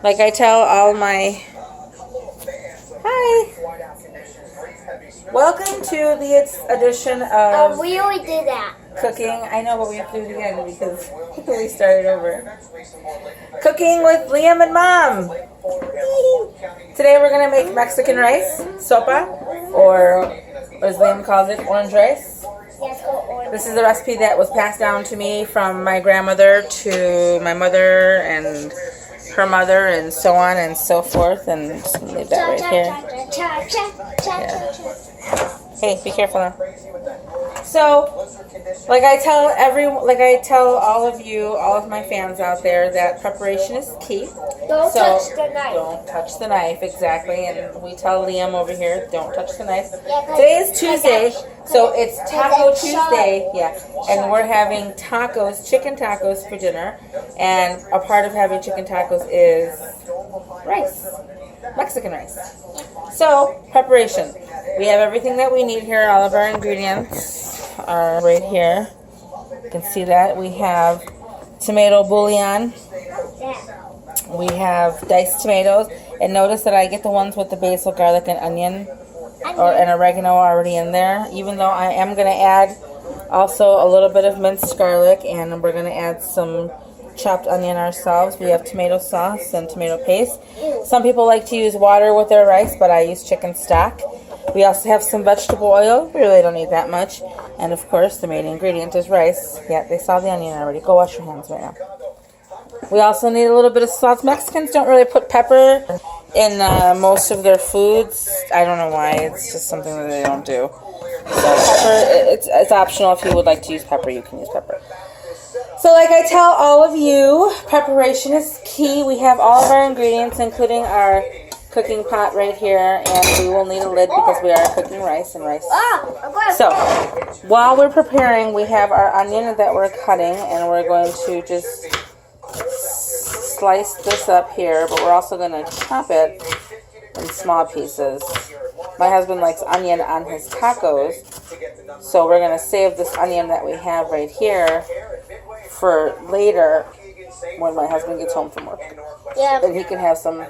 Like I tell all my... Hi! Welcome to the edition of we already did that. cooking. I know, but we have to do it again because we started over. Cooking with Liam and Mom. Today we're going to make Mexican rice, sopa, or as Liam calls it, orange rice. This is a recipe that was passed down to me from my grandmother to my mother and her mother and so on and so forth, and just leave that right here. Yeah. Hey, be careful now. So, like I tell all of you, all of my fans out there, that preparation is key. Don't touch the knife. Don't touch the knife, exactly. And we tell Liam over here, don't touch the knife. Yeah, Today is Tuesday, so it's Taco Tuesday. Yeah, and we're having tacos, chicken tacos for dinner. And a part of having chicken tacos is rice, Mexican rice. So, preparation. We have everything that we need here. All of our ingredients are right here. You can see that. We have tomato bouillon. We have diced tomatoes. And notice that I get the ones with the basil, garlic, and onion and oregano already in there. Even though I am going to add also a little bit of minced garlic, and we're going to add some chopped onion ourselves. We have tomato sauce and tomato paste. Some people like to use water with their rice, but I use chicken stock. We also have some vegetable oil. We really don't need that much. And of course, the main ingredient is rice. Yeah, they saw the onion already. Go wash your hands right now. We also need a little bit of salt. Mexicans don't really put pepper in most of their foods. I don't know why. It's just something that they don't do. So pepper, it's optional. If you would like to use pepper, you can use pepper. So like I tell all of you, preparation is key. We have all of our ingredients, including our cooking pot right here, and we will need a lid because we are cooking rice and rice. So while we're preparing, we have our onion that we're cutting, and we're going to just slice this up here, but we're also going to chop it in small pieces. My husband likes onion on his tacos, so we're going to save this onion that we have right here for later when my husband gets home from work. Yeah. And he can have some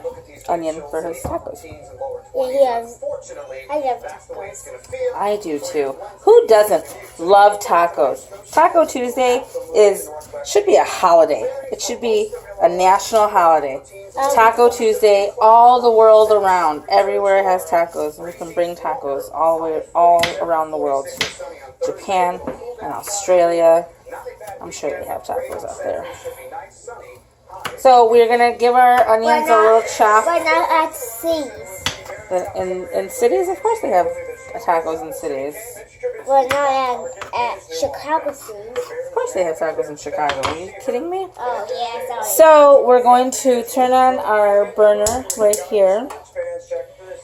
onion for his tacos. Yeah, he has. I love tacos. I do too. Who doesn't love tacos? Taco Tuesday should be a holiday. It should be a national holiday. Taco Tuesday, all the world around, everywhere has tacos, and we can bring tacos all around the world. Japan and Australia. I'm sure they have tacos out there. So we're gonna give our onions a little chop. But not at cities. In cities, of course they have tacos in cities. But not at Chicago cities. Of course they have tacos in Chicago. Are you kidding me? Oh yeah, sorry. So we're going to turn on our burner right here.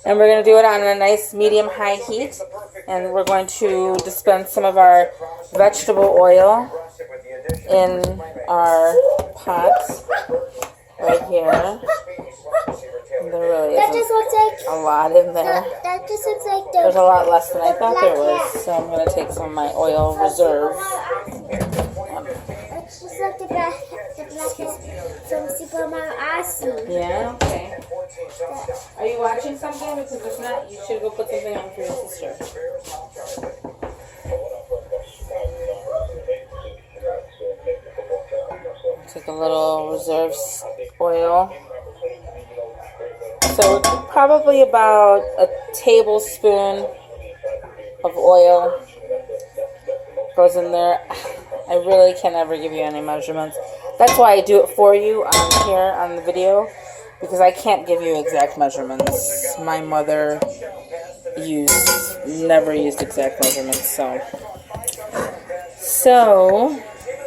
And we're going to do it on a nice medium-high heat. And we're going to dispense some of our vegetable oil in our pot right here. And there really isn't a lot in there. That just looks like There's a lot less than I thought there was. So I'm going to take some of my oil reserve. It's just like the black from Super Mario Odyssey. Yeah, okay. Are you watching something? Because if not, you should go put something on for your sister. Take a little reserve oil. So probably about a tablespoon of oil goes in there. I really can never give you any measurements. That's why I do it for you on here on the video, because I can't give you exact measurements. My mother never used exact measurements, so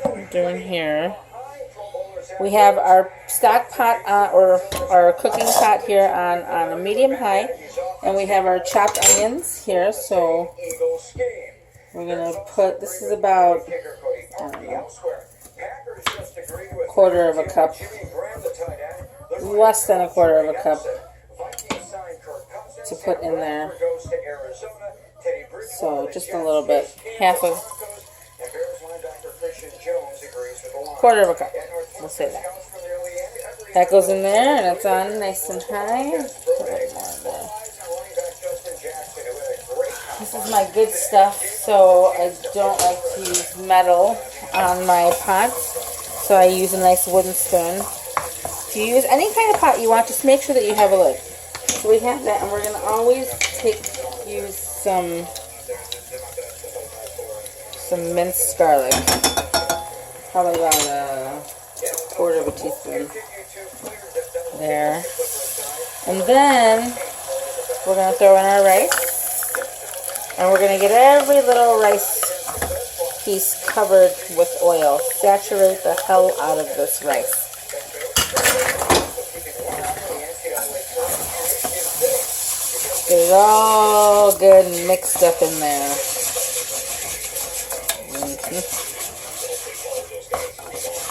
I'm doing here. We have our stock pot or our cooking pot here on a medium high, and we have our chopped onions here. So we're gonna put, this is about, I don't know, quarter of a cup, less than a quarter of a cup to put in there. So just a little bit, quarter of a cup, we'll say that. That goes in there, and it's on nice and high. Put it more in there. This is my good stuff, so I don't like to use metal on my pots, so I use a nice wooden spoon. If you use any kind of pot you want, just make sure that you have a lid. So we have that, and we're going to always use some minced garlic. Probably about a quarter of a teaspoon. There. And then we're going to throw in our rice. And we're going to get every little rice piece covered with oil. Saturate the hell out of this rice. Get it all good and mixed up in there.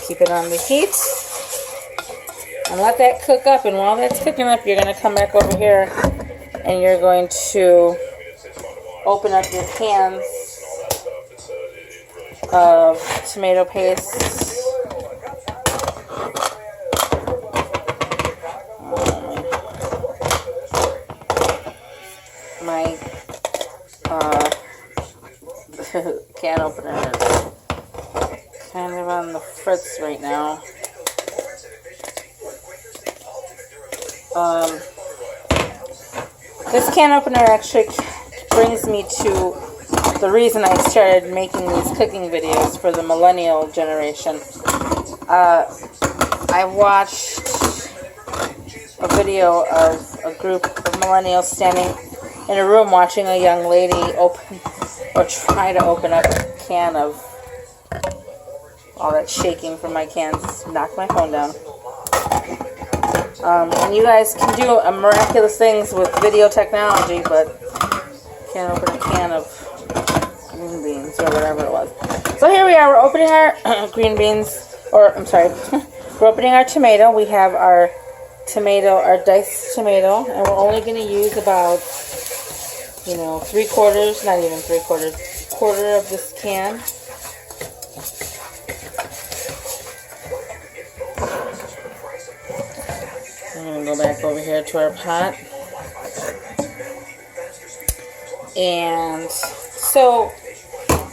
Keep it on the heat. And let that cook up. And while that's cooking up, you're going to come back over here and you're going to open up your cans of tomato paste. My can opener is kind of on the fritz right now. This can opener actually brings me to the reason I started making these cooking videos for the millennial generation. I watched a video of a group of millennials standing in a room watching a young lady open or try to open up a can of all that shaking from my cans. Knocked my phone down. And you guys can do miraculous things with video technology, but can't open a can of green beans or whatever it was. So here we are. We're opening our green beans, or I'm sorry, we're opening our tomato. We have our tomato, our diced tomato, and we're only going to use about, 3/4, not even 3/4, quarter of this can. I'm going to go back over here to our pot. And so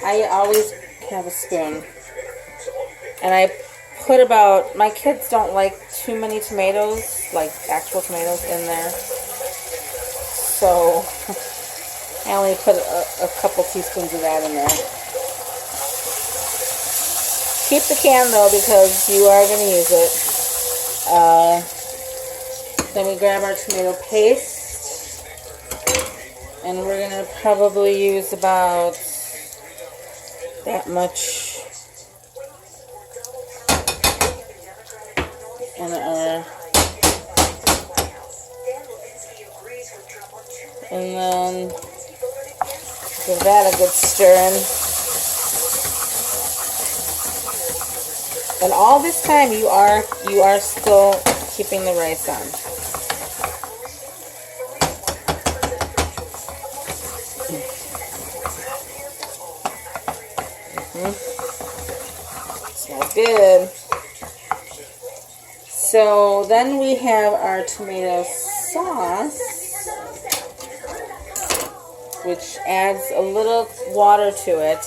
I always have a spoon. And I put about, my kids don't like too many tomatoes, like actual tomatoes in there. So I only put a couple teaspoons of that in there. Keep the can though, because you are going to use it. Then we grab our tomato paste, and we're going to probably use about that much in our, and then give that a good stir in. And all this time you are still keeping the rice on. Smells good. So then we have our tomato sauce, which adds a little water to it.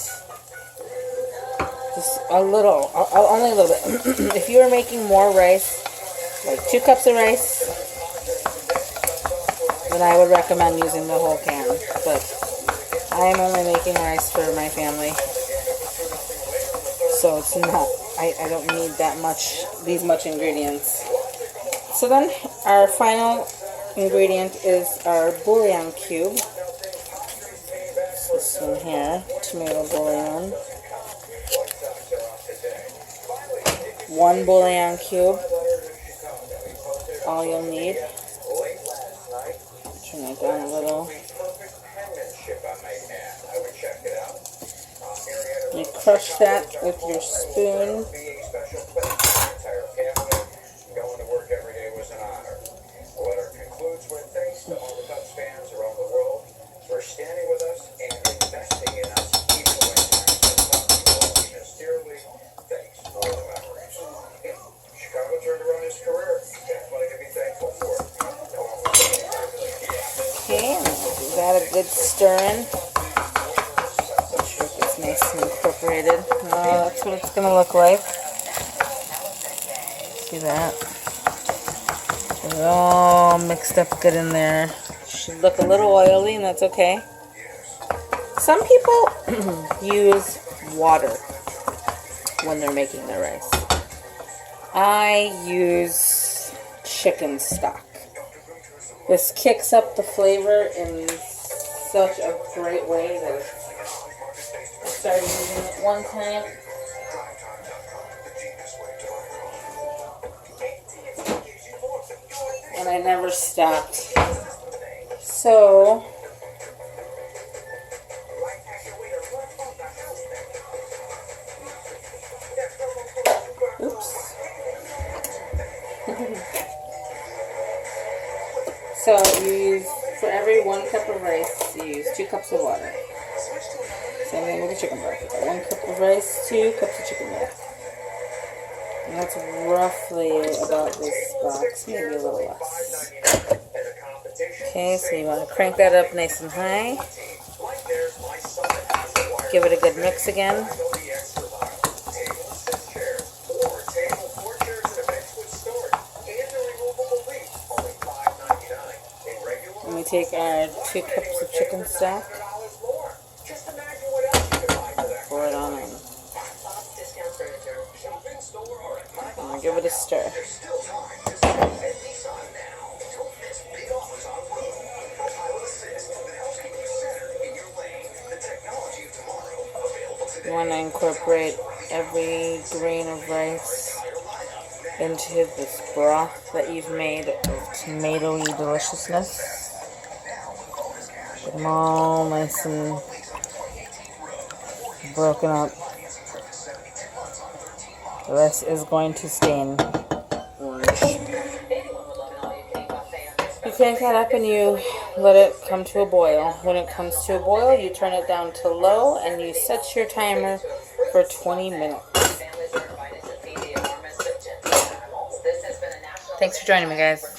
Just a little, only a little bit. If you are making more rice, like 2 cups of rice, then I would recommend using the whole can. But I am only making rice for my family, so it's not, I don't need that much, these much ingredients. So then our final ingredient is our bouillon cube. This one here, tomato bouillon. 1 bouillon cube, all you'll need. Turn that down a little. You crush that with your spoon. Standing with us and investing in us, even when times are tough. Sincerely, thanks for all the memories. Chicago turned around his career. good stirring. Make sure it gets nice and incorporated. That's what it's going to look like. See that? It's all mixed up good in there. Should look a little oily, and that's okay. Some people use water when they're making their rice. I use chicken stock. This kicks up the flavor in such a great way that I started using it one time. And I never stopped. So oops. So you use, for every 1 cup of rice, you use 2 cups of water. Same thing with the chicken broth. 1 cup of rice, 2 cups of chicken broth. And that's roughly about this box, maybe a little less. Okay, so you want to crank that up nice and high. Give it a good mix again. And we take our 2 cups of chicken stock, pour it on in. And give it a stir. You want to incorporate every grain of rice into this broth that you've made of tomatoey deliciousness. Get them all nice and broken up. The rest is going to stain orange. You crank that up and you let it come to a boil. When it comes to a boil, you turn it down to low and you set your timer for 20 minutes. Thanks for joining me, guys.